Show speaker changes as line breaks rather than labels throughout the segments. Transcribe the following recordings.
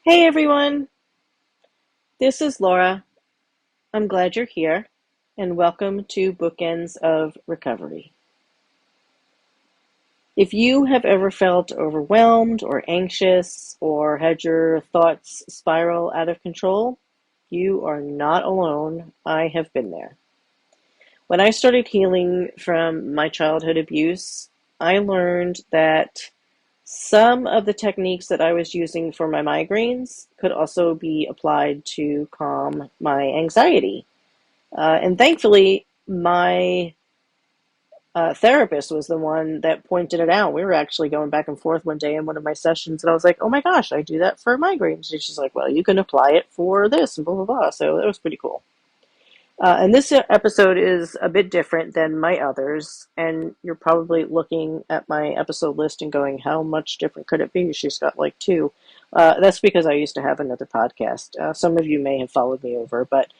Hey everyone, this is Laura. I'm glad you're here, and welcome to Bookends of Recovery. If you have ever felt overwhelmed or anxious or had your thoughts spiral out of control, you are not alone. I have been there. When I started healing from my childhood abuse, I learned that some of the techniques that I was using for my migraines could also be applied to calm my anxiety. And thankfully, my therapist was the one that pointed it out. We were actually going back and forth one day in one of my sessions, and I was like, oh my gosh, I do that for migraines. And she's like, well, you can apply it for this, and blah, blah, blah. So that was pretty cool. And this episode is a bit different than my others, and you're probably looking at my episode list and going, how much different could it be? She's got like two. That's because I used to have another podcast. Some of you may have followed me over, but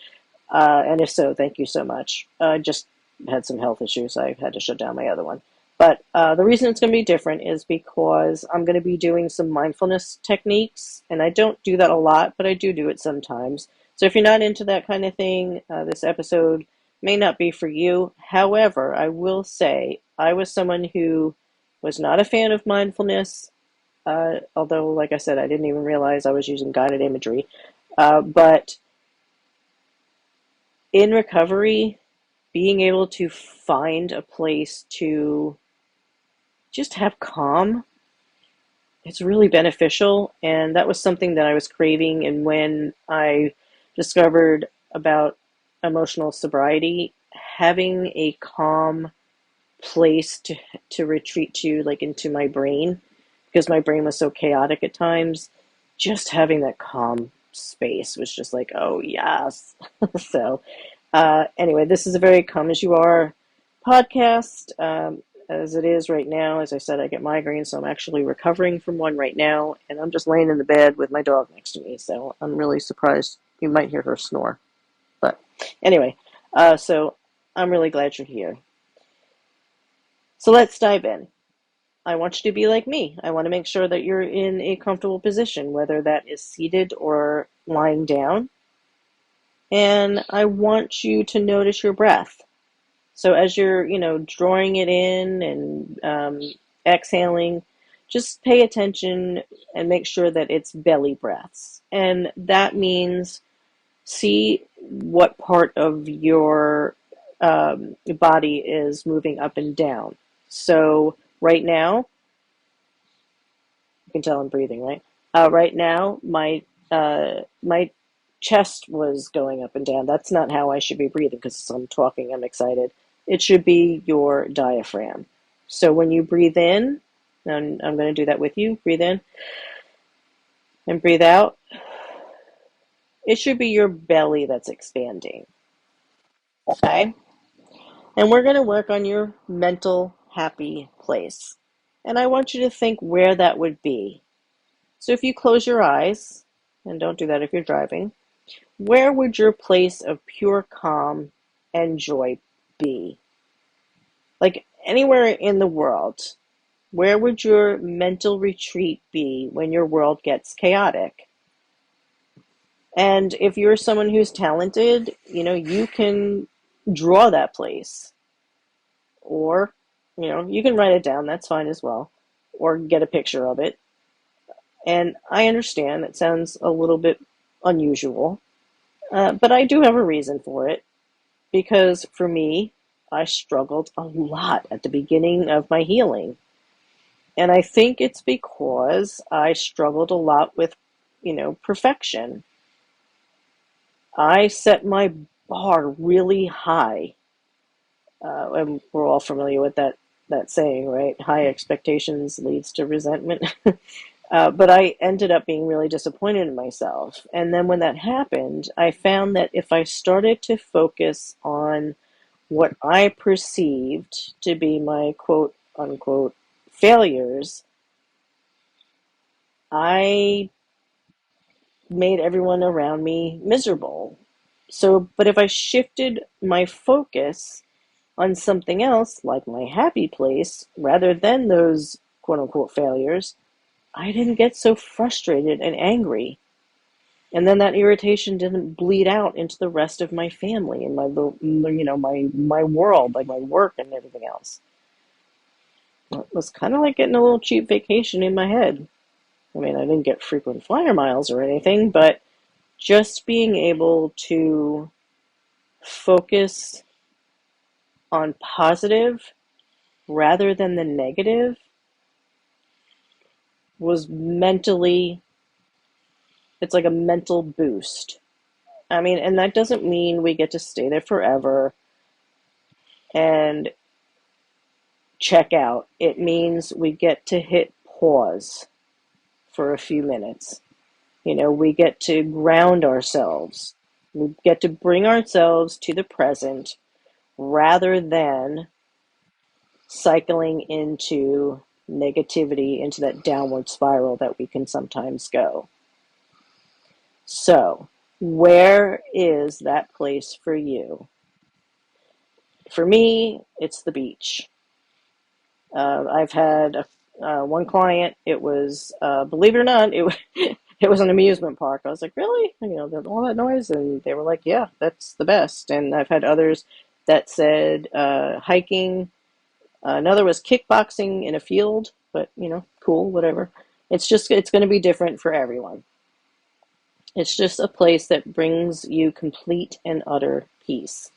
and if so, thank you so much. Just had some health issues. I had to shut down my other one. But the reason it's going to be different is because I'm going to be doing some mindfulness techniques, and I don't do that a lot, but I do it sometimes. So if you're not into that kind of thing, this episode may not be for you. However, I will say I was someone who was not a fan of mindfulness, although, like I said, I didn't even realize I was using guided imagery. But in recovery, being able to find a place to just have calm, it's really beneficial. And that was something that I was craving. And when I discovered about emotional sobriety, having a calm place to retreat to, like into my brain, because my brain was so chaotic at times, just having that calm space was just like, oh, yes. So, anyway, this is a very come as you are podcast. As it is right now, as I said, I get migraines, so I'm actually recovering from one right now, and I'm just laying in the bed with my dog next to me, so I'm really surprised you might hear her snore. But anyway, so I'm really glad you're here. So let's dive in. I want you to be like me. I want to make sure that you're in a comfortable position, whether that is seated or lying down. And I want you to notice your breath. So as you're, drawing it in and exhaling, just pay attention and make sure that it's belly breaths. And that means see what part of your body is moving up and down. So right now, you can tell I'm breathing, right? Right now, my chest was going up and down. That's not how I should be breathing because I'm talking, I'm excited. It should be your diaphragm. So when you breathe in, and I'm going to do that with you, breathe in and breathe out, it should be your belly that's expanding. Okay? And we're going to work on your mental happy place. And I want you to think where that would be. So if you close your eyes, and don't do that if you're driving, where would your place of pure calm and joy be? Like anywhere in the world, where would your mental retreat be when your world gets chaotic? And if you're someone who's talented, you can draw that place. Or, you can write it down, that's fine as well. Or get a picture of it. And I understand it sounds a little bit unusual, but I do have a reason for it. Because for me, I struggled a lot at the beginning of my healing. And I think it's because I struggled a lot with, perfection. I set my bar really high. And we're all familiar with that saying, right? High expectations leads to resentment. But I ended up being really disappointed in myself. And then when that happened, I found that if I started to focus on what I perceived to be my quote unquote failures, I made everyone around me miserable. So, but if I shifted my focus on something else, like my happy place, rather than those quote unquote failures, I didn't get so frustrated and angry. And then that irritation didn't bleed out into the rest of my family and my world, like my work and everything else. It was kind of like getting a little cheap vacation in my head. I mean, I didn't get frequent flyer miles or anything, but just being able to focus on positive rather than the negative was mentally, it's like a mental boost. I mean, and that doesn't mean we get to stay there forever and check out. It means we get to hit pause for a few minutes. We get to ground ourselves. We get to bring ourselves to the present rather than cycling into negativity, into that downward spiral that we can sometimes go. So, where is that place for you? For me, it's the beach. I've had one client. It was, believe it or not, it was an amusement park. I was like, really? All that noise, and they were like, yeah, that's the best. And I've had others that said hiking. Another was kickboxing in a field, but cool, whatever. It's going to be different for everyone. It's just a place that brings you complete and utter peace.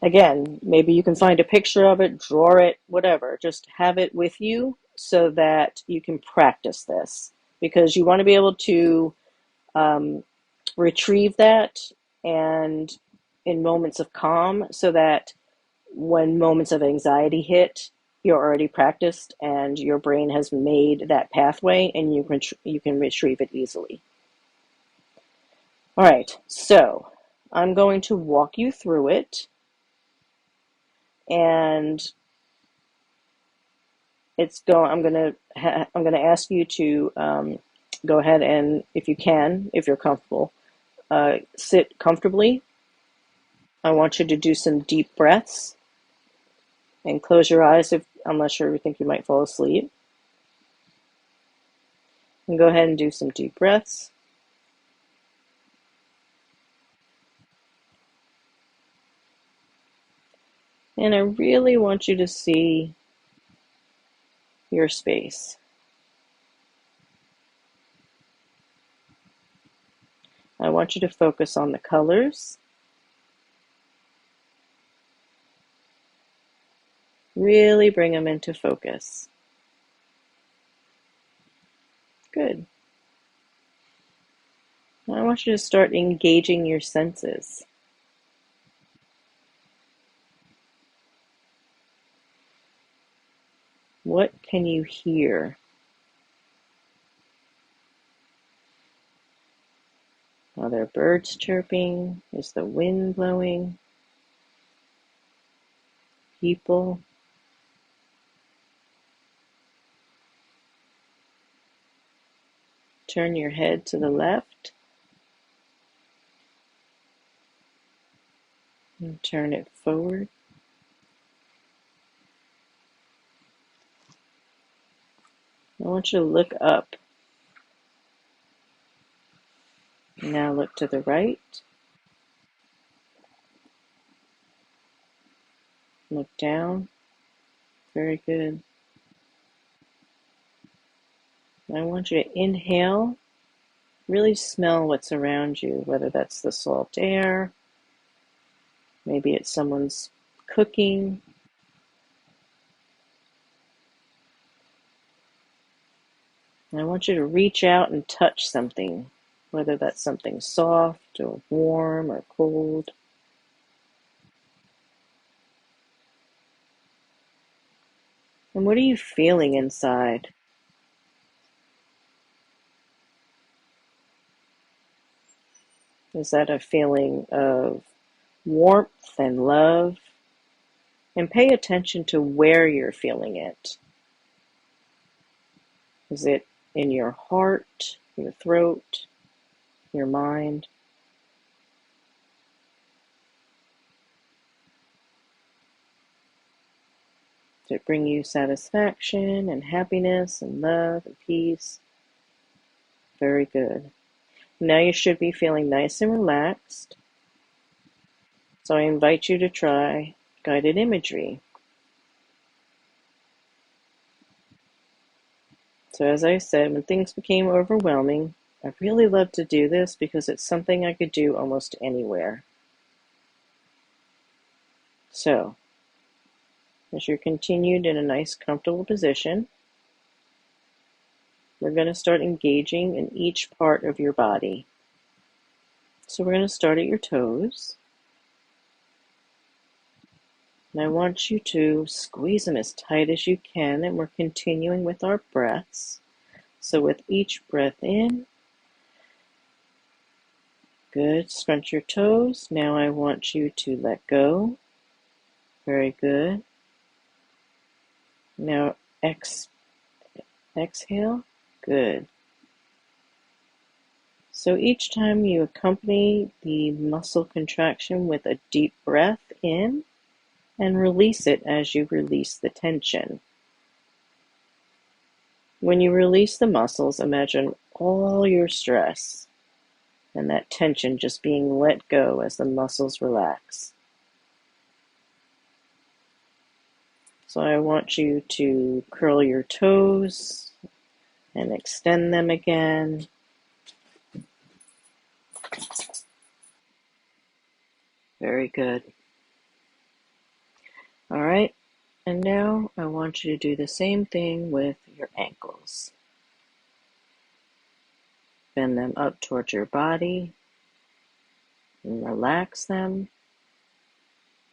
Again, maybe you can find a picture of it, draw it, whatever. Just have it with you so that you can practice this, because you want to be able to retrieve that and in moments of calm, so that when moments of anxiety hit, you're already practiced and your brain has made that pathway, and you can retrieve it easily. All right, so I'm going to walk you through it, and I'm gonna ask you to go ahead and, if you can, if you're comfortable, sit comfortably. I want you to do some deep breaths and close your eyes unless you think you might fall asleep. And go ahead and do some deep breaths. And I really want you to see your space. I want you to focus on the colors. Really bring them into focus. Good. Now I want you to start engaging your senses. What can you hear? Are there birds chirping? Is the wind blowing? People? Turn your head to the left and turn it forward. I want you to look up. Now look to the right. Look down. Very good. I want you to inhale. Really smell what's around you, whether that's the salt air, maybe it's someone's cooking. And I want you to reach out and touch something, whether that's something soft or warm or cold. And what are you feeling inside? Is that a feeling of warmth and love? And pay attention to where you're feeling it. Is it in your heart, your throat, your mind? Does it bring you satisfaction and happiness and love and peace? Very good. Now you should be feeling nice and relaxed. So I invite you to try guided imagery. So as I said, when things became overwhelming, I really love to do this because it's something I could do almost anywhere. So, as you're continued in a nice comfortable position, we're going to start engaging in each part of your body. So we're going to start at your toes. And I want you to squeeze them as tight as you can, and we're continuing with our breaths. So with each breath in, good, scrunch your toes. Now I want you to let go. Very good. Now exhale. Good. So each time you accompany the muscle contraction with a deep breath in and release it as you release the tension. When you release the muscles, imagine all your stress and that tension just being let go as the muscles relax. So I want you to curl your toes and extend them again. Very good. All right, and now I want you to do the same thing with your ankles. Bend them up towards your body and relax them.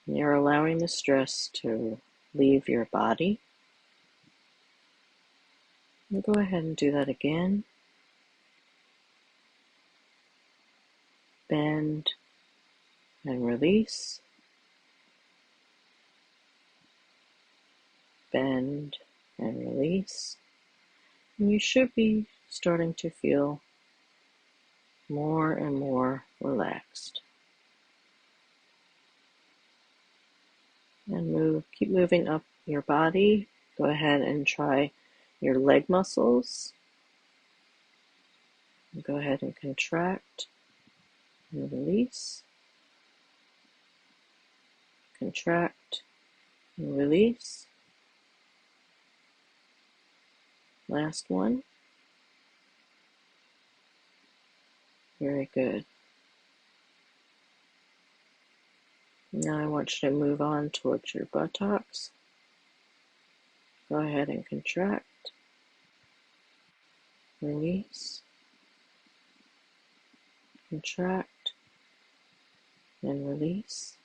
And you're allowing the stress to leave your body. And go ahead and do that again. Bend and release. Bend and release. And you should be starting to feel more and more relaxed. And keep moving up your body. Go ahead and try your leg muscles. Go ahead and contract and release. Contract and release. Last one. Very good. Now I want you to move on towards your buttocks. Go ahead and contract. Release. Contract and release.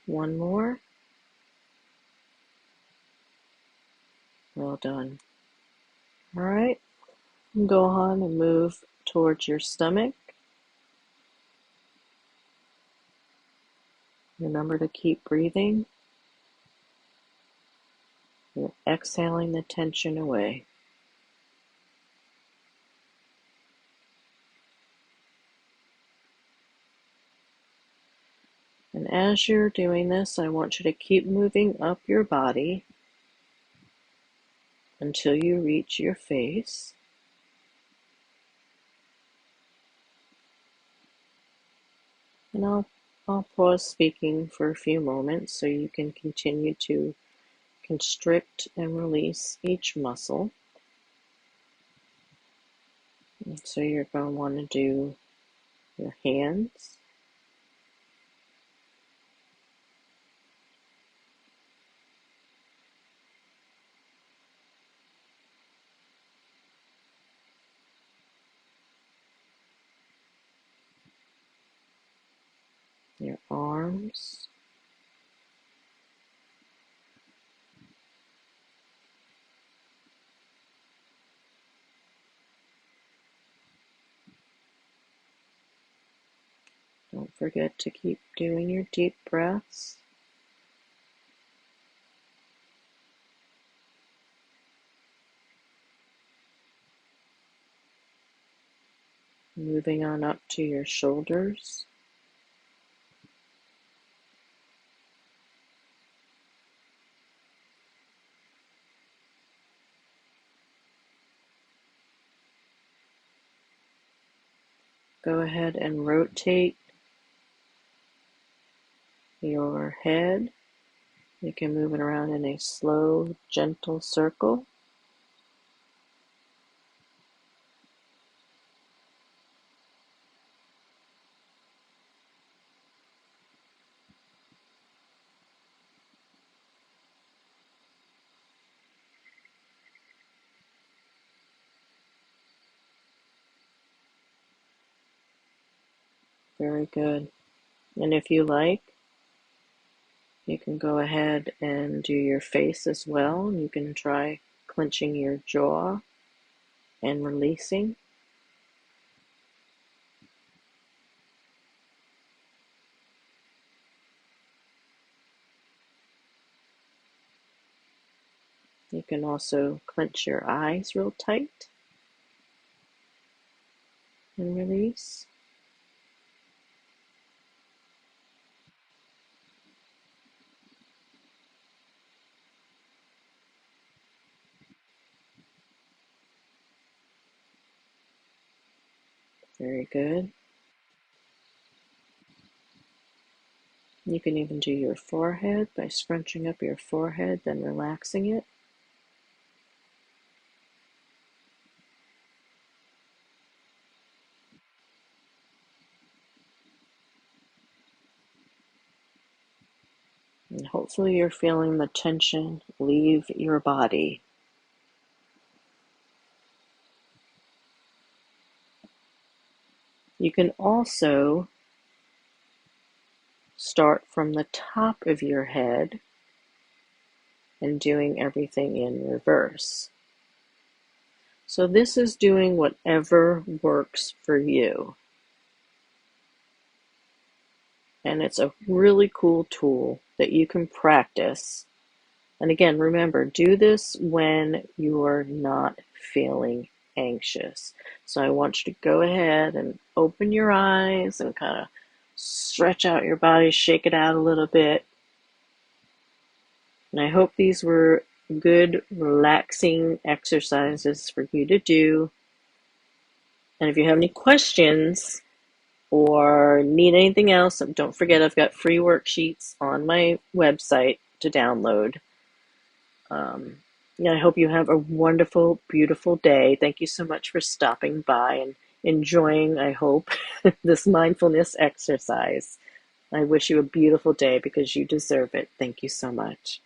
One more. Well done. All right. Go on and move towards your stomach. Remember to keep breathing. You're exhaling the tension away. And as you're doing this, I want you to keep moving up your body until you reach your face. And I'll pause speaking for a few moments so you can continue to constrict and release each muscle. And so you're going to want to do your hands, your arms, don't forget to keep doing your deep breaths. Moving on up to your shoulders, Go ahead and rotate your head. You can move it around in a slow, gentle circle. Very good. And if you like, you can go ahead and do your face as well. You can try clenching your jaw and releasing. You can also clench your eyes real tight and release. Very good. You can even do your forehead by scrunching up your forehead, then relaxing it. And hopefully you're feeling the tension leave your body. You can also start from the top of your head and doing everything in reverse. So this is doing whatever works for you. And it's a really cool tool that you can practice. And again, remember, do this when you are not feeling anxious. So I want you to go ahead and open your eyes and kind of stretch out your body, shake it out a little bit. And I hope these were good, relaxing exercises for you to do. And if you have any questions or need anything else, don't forget I've got free worksheets on my website to download. Yeah, I hope you have a wonderful, beautiful day. Thank you so much for stopping by and enjoying, I hope, this mindfulness exercise. I wish you a beautiful day because you deserve it. Thank you so much.